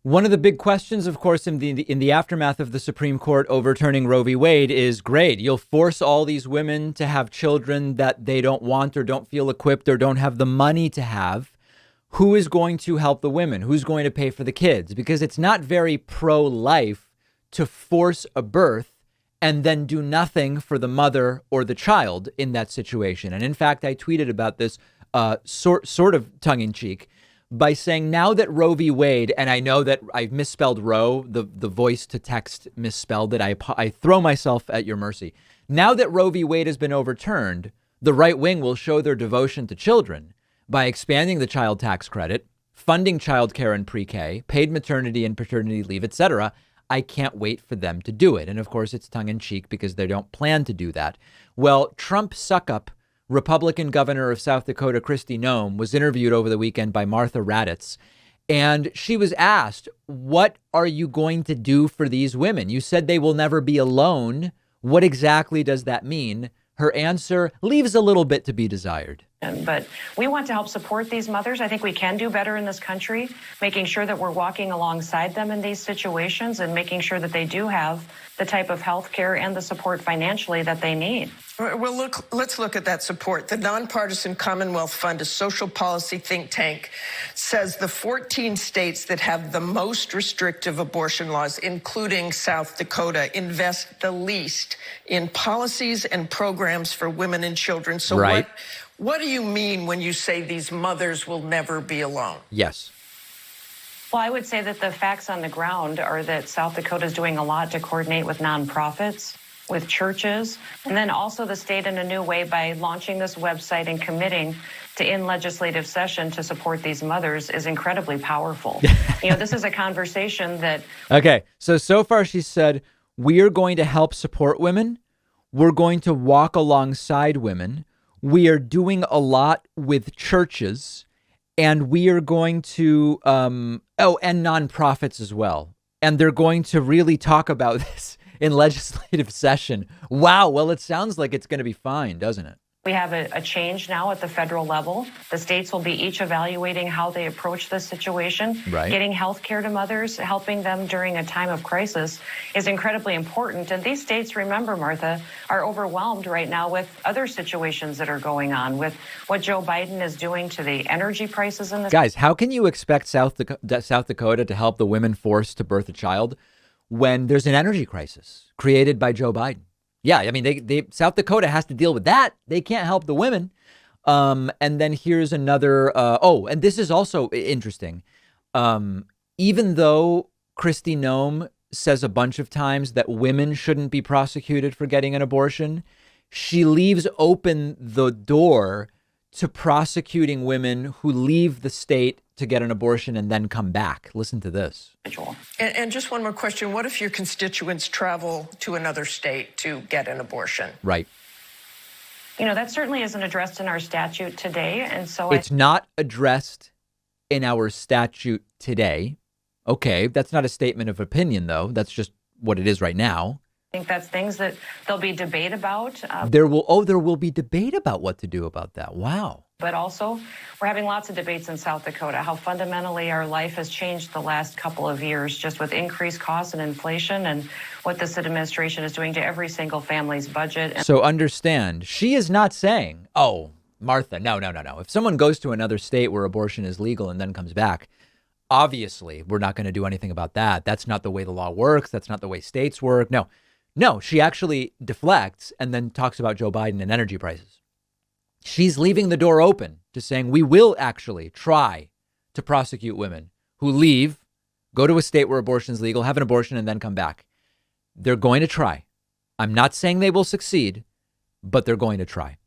One of the big questions, of course, in the aftermath of the Supreme Court overturning Roe v. Wade is, great, you'll force all these women to have children that they don't want or don't feel equipped or don't have the money to have. Who is going to help the women? Who's going to pay for the kids? Because it's not very pro-life to force a birth and then do nothing for the mother or the child in that situation. And in fact, I tweeted about this sort of tongue in cheek by saying, now that Roe v. Wade, and I know that I've misspelled Roe, the voice to text misspelled it. I throw myself at your mercy. Now that Roe v. Wade has been overturned, the right wing will show their devotion to children by expanding the child tax credit, funding childcare and pre-K, paid maternity and paternity leave, etc. I can't wait for them to do it. And of course, it's tongue in cheek because they don't plan to do that. Well, Trump suck-up Republican governor of South Dakota, Kristi Noem, was interviewed over the weekend by Martha Raddatz. And she was asked, what are you going to do for these women? You said they will never be alone. What exactly does that mean? Her answer leaves a little bit to be desired. But we want to help support these mothers. I think we can do better in this country, making sure that we're walking alongside them in these situations and making sure that they do have the type of health care and the support financially that they need. Well, let's look at that support. The Nonpartisan Commonwealth Fund, a social policy think tank, says the 14 states that have the most restrictive abortion laws, including South Dakota, invest the least in policies and programs for women and children. So right. What do you mean when you say these mothers will never be alone? Yes. Well, I would say that the facts on the ground are that South Dakota is doing a lot to coordinate with nonprofits, with churches, and then also the state in a new way by launching this website and committing to in legislative session to support these mothers is incredibly powerful. This is a conversation that... Okay, so far she said, we are going to help support women. We're going to walk alongside women. We are doing a lot with churches, and we are going to, and nonprofits as well. And they're going to really talk about this in legislative session. Wow. Well, it sounds like it's going to be fine, doesn't it? We have a change now at the federal level. The states will be each evaluating how they approach this situation. Right. Getting health care to mothers, helping them during a time of crisis is incredibly important. And these states, remember, Martha, are overwhelmed right now with other situations that are going on, with what Joe Biden is doing to the energy prices in the... Guys, how can you expect South Dakota to help the women forced to birth a child when there's an energy crisis created by Joe Biden? Yeah, I mean, South Dakota has to deal with that. They can't help the women. And then here's another. And this is also interesting. Even though Kristi Noem says a bunch of times that women shouldn't be prosecuted for getting an abortion, she leaves open the door to prosecuting women who leave the state to get an abortion and then come back. Listen to this. And just one more question. What if your constituents travel to another state to get an abortion? Right. That certainly isn't addressed in our statute today. And so it's not addressed in our statute today. Okay. That's not a statement of opinion, though. That's just what it is right now. I think that's things that there'll be debate about. There will be debate about what to do about that. Wow. But also, we're having lots of debates in South Dakota, how fundamentally our life has changed the last couple of years, just with increased costs and inflation and what this administration is doing to every single family's budget. So understand, she is not saying, oh, Martha, no. If someone goes to another state where abortion is legal and then comes back, obviously, we're not going to do anything about that. That's not the way the law works. That's not the way states work. No, she actually deflects and then talks about Joe Biden and energy prices. She's leaving the door open to saying we will actually try to prosecute women who leave, go to a state where abortion is legal, have an abortion, and then come back. They're going to try. I'm not saying they will succeed, but they're going to try.